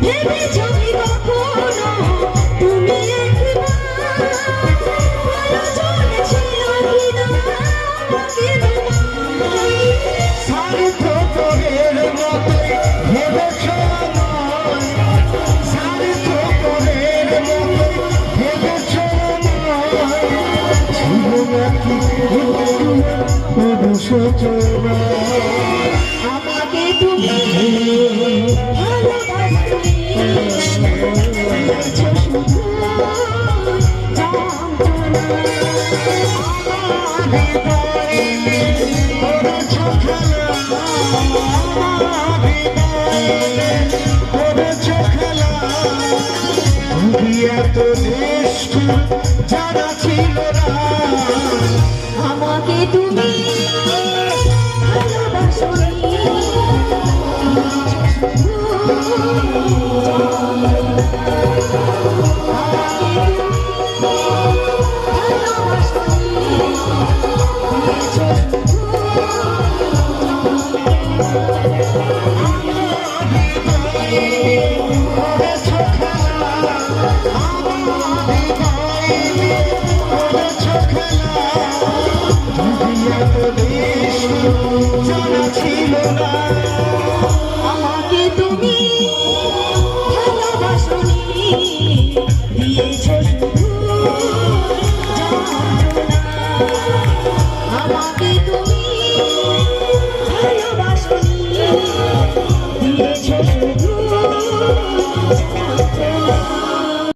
ভেবেছো কি কখনো তুমি একবার প্রয়োজন ছিল কিনা আমাকে তোমায়? স্বার্থপরের মতোই ভেবেছো আমায়, স্বার্থপরের মতোই ভেবেছো আমায়। জীবন কি অনুশোচনা আমাকে তুমি ভালোবাসতে ভেবেছো শুধু যন্ত্রণা। করেছো খেলা, করেছো খেলা। তুমি এত নিষ্ঠুর জানা ছিল না। আমাকে তুমি ভালোবাসো।